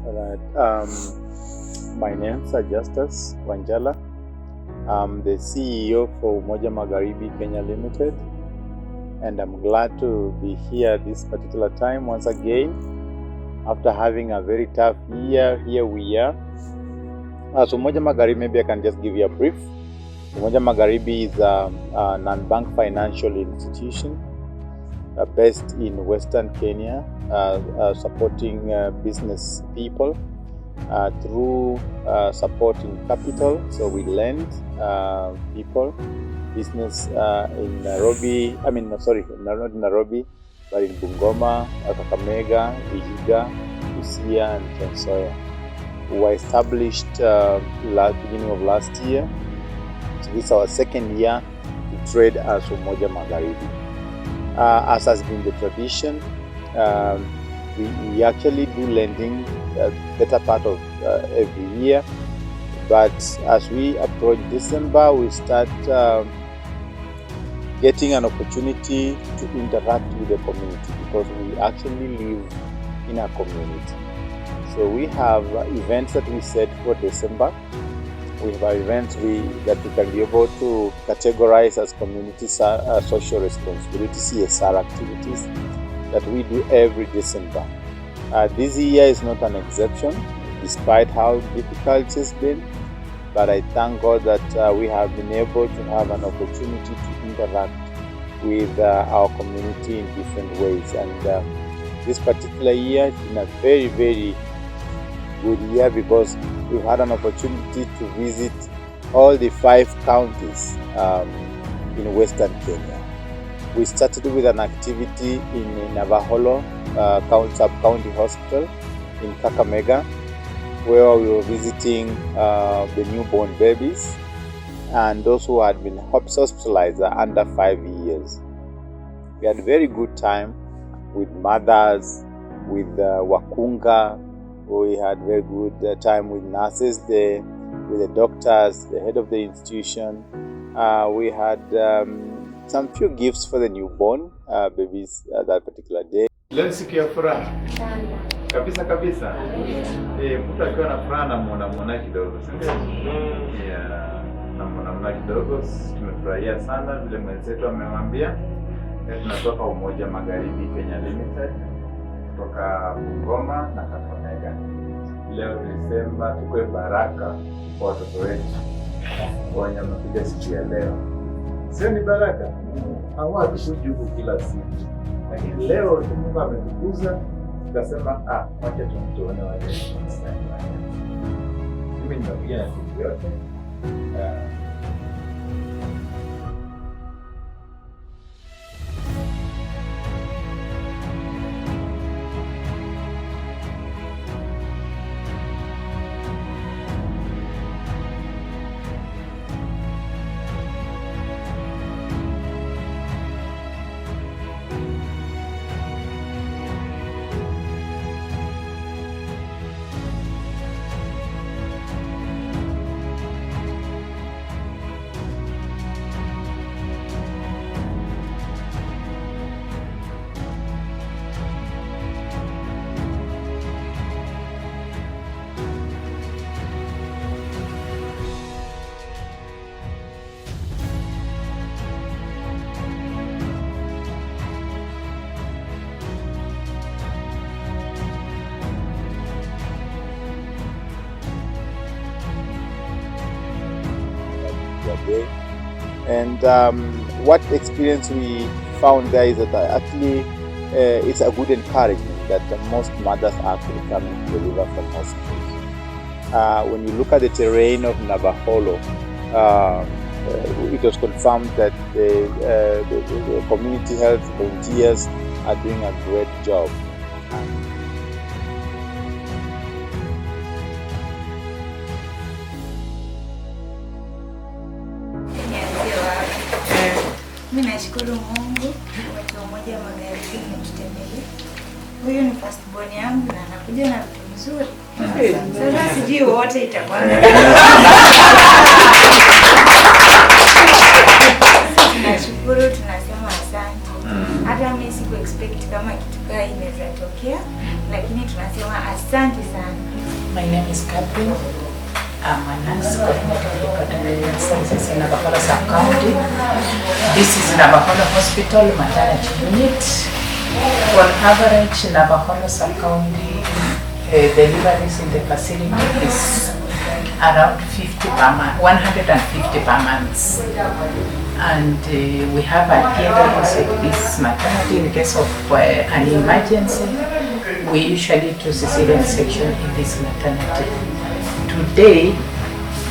My name is Justus Wanjala. I'm the CEO for Umoja Magharibi Kenya Limited, and I'm glad to be here this particular time once again. After having a very tough year, here we are. So Umoja Magharibi, maybe I can just give you a brief. Umoja Magharibi is a non-bank financial institution based in Western Kenya, supporting business people through supporting capital. So we lend people, business in Nairobi, not in Nairobi, but in Bungoma, Kakamega, Vihiga, Busia, and Trans Nzoia. We were established beginning of last year. So this is our second year to trade as Umoja Magharibi. As has been the tradition, we actually do lending better part of every year. But as we approach December, we start getting an opportunity to interact with the community, because we actually live in a community. So we have events that we set for December. We have events that we can be able to categorize as community social responsibility, CSR activities, that we do every December. This year is not an exception, despite how difficult it's been. But I thank God that we have been able to have an opportunity to interact with our community in different ways. And this particular year has been a very, very good year, because we've had an opportunity to visit all the 5 counties in Western Kenya. We started with an activity in Navaholo Sub-County Hospital in Kakamega, where we were visiting the newborn babies and those who had been hospitalized under 5 years. We had a very good time with mothers, with wakunga. We had very good time with nurses there, with the doctors, the head of the institution. We had some few gifts for the newborn babies that particular day. Leo siku ya furaha kabisa. Mtu akiwa na furaha namuona kidogo, si ndio? Namuona kidogo. Tumefurahia sana vile mwenzetu amemwambia. Tunatoka Umoja Magharibi Kenya Limited, kutoka Bungoma na Kakamega. Leo tulisema tukue baraka kwa watoto wetu wenye wamekuja siku ya leo. Sio ni baraka? Hawa tukujuku kila siku. Lakini leo Mungu ametukuza, tukasema wacha tumtuone wale. Mimi nimekuja na siku yote. And what experience we found there is that actually it's a good encouragement that most mothers are actually coming to deliver from hospitals. When you look at the terrain of Navaholo, it was confirmed that the community health volunteers are doing a great job. Mimi nashukuru Mungu kwa Umoja Magharibi umetutembelea. Huyu ni first born yangu na anakuja na vitu mzuri. Sasa sijui wote itakuwa. Tunashukuru, tunasema asante. Hata mimi siku expect kama kitu kaa inaweza tokea, lakini tunasema asante sana. My name is Catherine. I'm a nurse coordinator department services in Navakholo sub-county. This is Navakholo Hospital maternity unit. On average, Navakholo sub-county deliveries in the facility is around 50 per month, 150 per month. And we have a theater at this maternity in case of an emergency. We usually do cesarean section in this maternity. Today,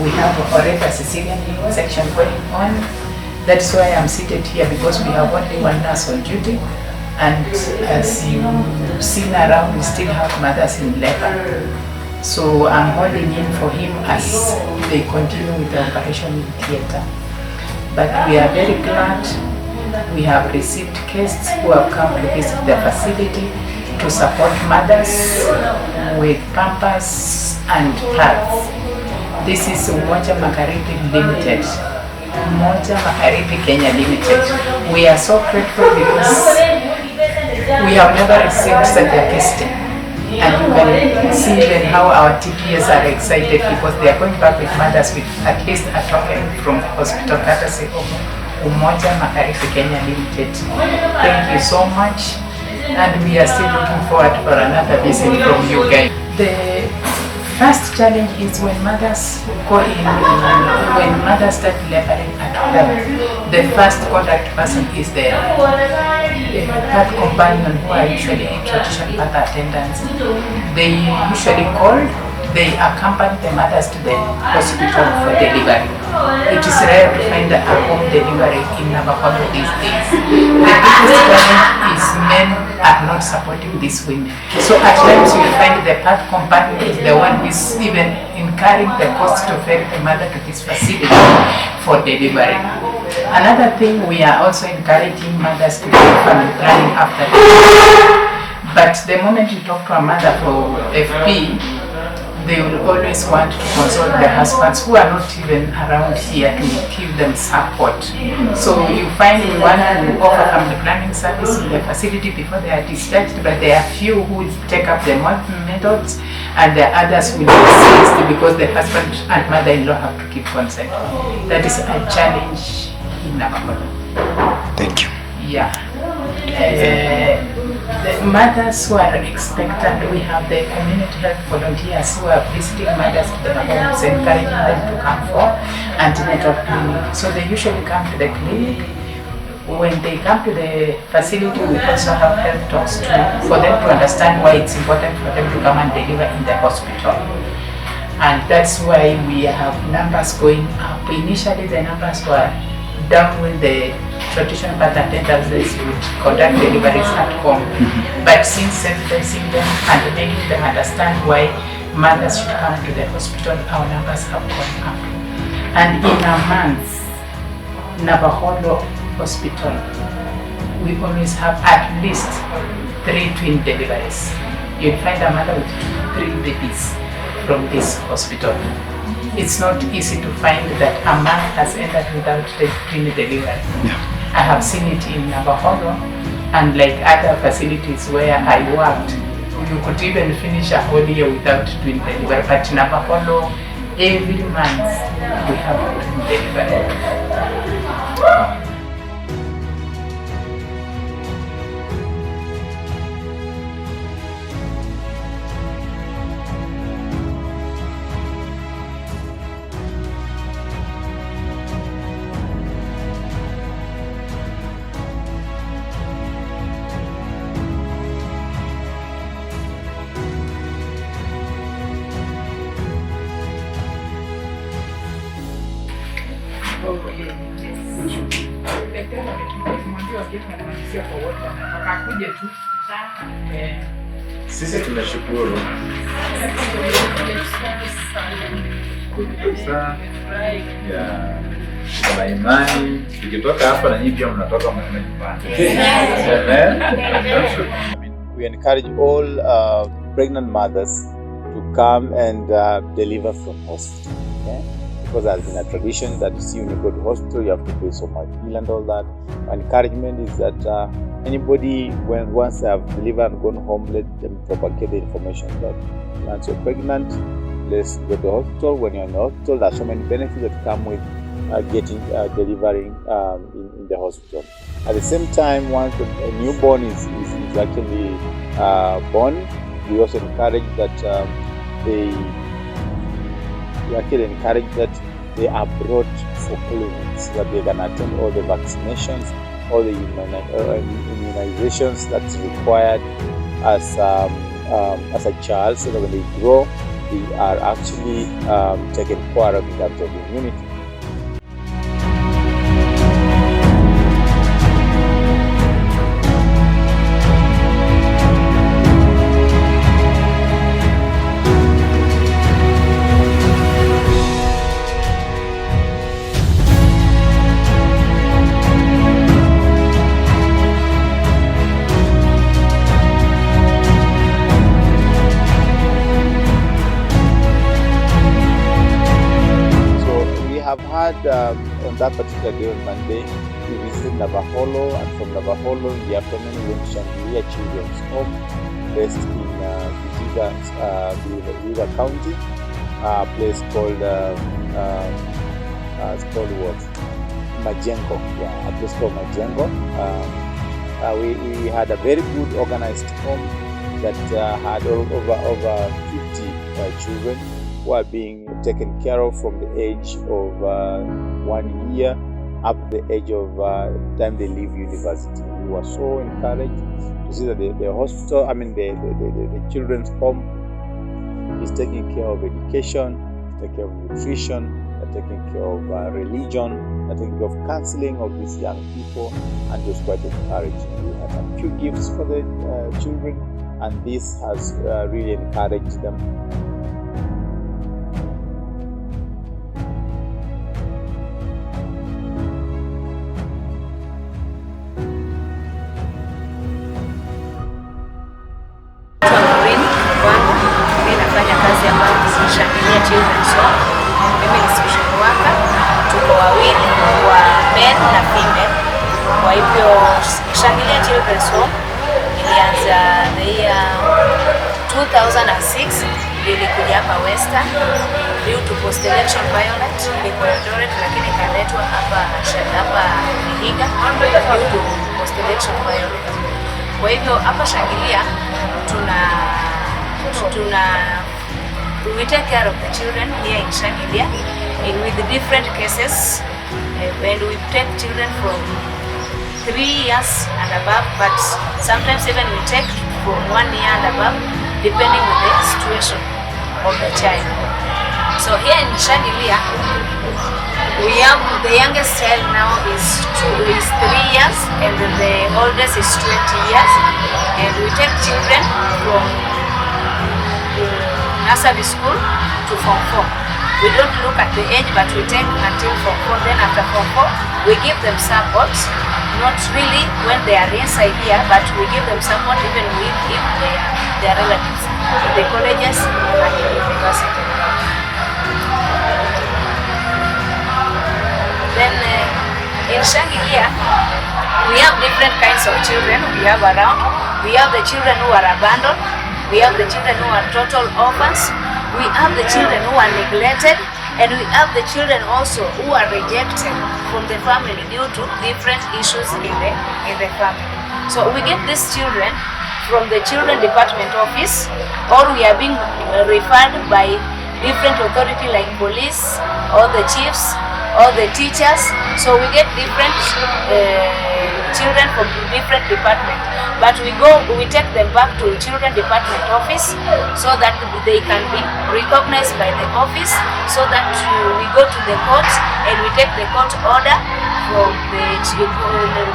we have already a cesarean section going on. That's why I'm seated here, because we have only one nurse on duty. And as you've seen around, we still have mothers in labor. So I'm holding in for him as they continue with the operation in theater. But we are very glad we have received guests who have come to visit the facility to support mothers with pampers and pads. This is Umoja Magharibi Limited. Umoja Magharibi Kenya Limited. We are so grateful because we have never received such a guest. And you can see even how our TPS are excited because they are going back with mothers with at least a token from the hospital courtesy of Umoja Magharibi Kenya Limited. Thank you so much, and we are still looking forward for another visit from you guys. The first challenge is when mothers go in, when mothers start laboring at home, the first contact person is the birth companion, who are usually traditional birth attendants. They usually call, they accompany the mothers to the hospital for delivery. It is rare to find a home delivery in Navakholo these days. The biggest challenge is men are not supporting these women. So at times you find the birth companion is the one who is even incurring the cost to ferry the mother to this facility for delivery. Another thing, we are also encouraging mothers to do family planning after delivery. But the moment you talk to a mother for FP, they will always want to consult their husbands who are not even around here to give them support. So you find we want to offer family planning service in the facility before they are discharged, but there are few who will take up the methods and the others will resist because the husband and mother-in-law have to keep consent. That is a challenge in Navakholo. Thank you. Yeah. The mothers who are expectant, we have the community health volunteers who are visiting mothers to the homes, encouraging them to come for antenatal clinic. So they usually come to the clinic. When they come to the facility, we also have health talks for them to understand why it's important for them to come and deliver in the hospital. And that's why we have numbers going up. Initially, the numbers were down when the traditional birth attendants would conduct deliveries at home. But since sensitizing them and making them understand why mothers should come to the hospital, our numbers have gone up. And in a month, Navakholo Hospital, we always have at least 3 twin deliveries. You'll find a mother with 3 babies from this hospital. It's not easy to find that a month has ended without the twin delivery. Yeah. I have seen it in Navakholo, and like other facilities where I worked, you could even finish a whole year without twin delivery. But in Navakholo, every month we have a twin delivery. Sisi tunashukuru kuna imani tukitoka hapa na nyinyi pia mnatoka mwana nyumbani. We encourage all pregnant mothers to come and deliver from hospital. Okay? because there has been a tradition that you see when you go to hospital, you have to pay so much bill and all that. Encouragement is that anybody, once they have delivered and gone home, let them propagate the information that once you're pregnant, let's go to the hospital. When you're in the hospital, there are so many benefits that come with delivering in the hospital. At the same time, once a newborn is actually born, we also encourage that they are brought for clinics, that they can attend all the vaccinations, all the immunizations that's required as a child, so that when they grow, they are actually taken care of in terms of immunity. On that particular day on Monday, we visited Navaholo, and from Navaholo in the afternoon we went to Shangilia Children's Home, based in Vihiga County, a place called Majengo. Yeah, a place called Majengo. We had a very good organized home that had over 50 children who are being taken care of from the age of 1 year up to the age of time they leave university. We were so encouraged to see that the hospital, the children's home is taking care of education, taking care of nutrition, taking care of religion, taking care of counseling of these young people, and it was quite encouraging. We had a few gifts for the children, and this has really encouraged them. Children's Home. Mimi ni social worker, tuko wawili wa men na female. Kwa hivyo Shangilia Children's Home ilianza the year 2006, ilikuja hapa Western due to post election violence, ilikuwa Eldoret lakini ikaletwa hapa Vihiga due to post election violence. Kwa hivyo hapa Shangilia we take care of the children here in Shangilia with the different cases, and we take children from 3 years and above, but sometimes even we take from 1 year and above, depending on the situation of the child. So here in Shangilia, we have the youngest child now is 3 years, and the oldest is 20 years, and we take children from nursery school to Form 4. We don't look at the age, but we take until Form 4. Then after Form 4, we give them support, not really when they are inside here, but we give them support even if they are their relatives in the colleges and in the university. Then in Shangilia, we have different kinds of children we have around. We have the children who are abandoned. We have the children who are total orphans. We have the children who are neglected, and we have the children also who are rejected from the family due to different issues in the family. So we get these children from the children department office, or we are being referred by different authority like police, or the chiefs, or the teachers. So we get different children from different departments. But we take them back to children department office so that they can be recognized by the office, so that we go to the court and we take the court order from the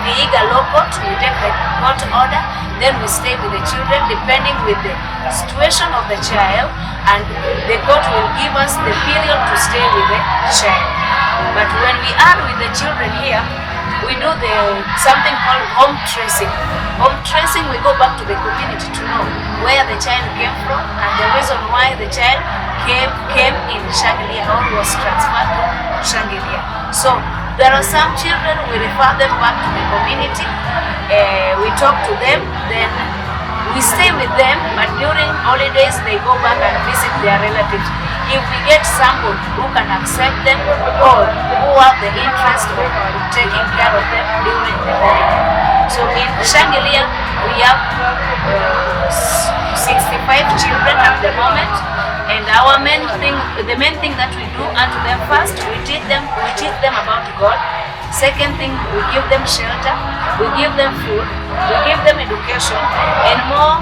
Vihiga law court. We take the court order, then we stay with the children depending with the situation of the child, and the court will give us the period to stay with the child. But when we are with the children here, we do something called home tracing. Home tracing, we go back to the community to know where the child came from and the reason why the child came in Shangilia or was transferred to Shangilia. So there are some children, we refer them back to the community, we talk to them, then we stay with them, but during holidays they go back and visit their relatives. If we get someone who can accept them or who have the interest of taking care of them during the holiday. So in Shangilia we have 65 children at the moment, and the main thing that we do unto them, first we teach them about God. Second thing, we give them shelter, we give them food, we give them education, and more,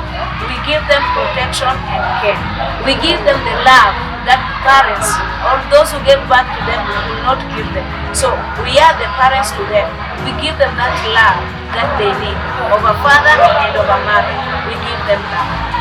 we give them protection and care. We give them the love that parents or those who gave birth to them will not give them. So we are the parents to them. We give them that love that they need of a father and of a mother. We give them love.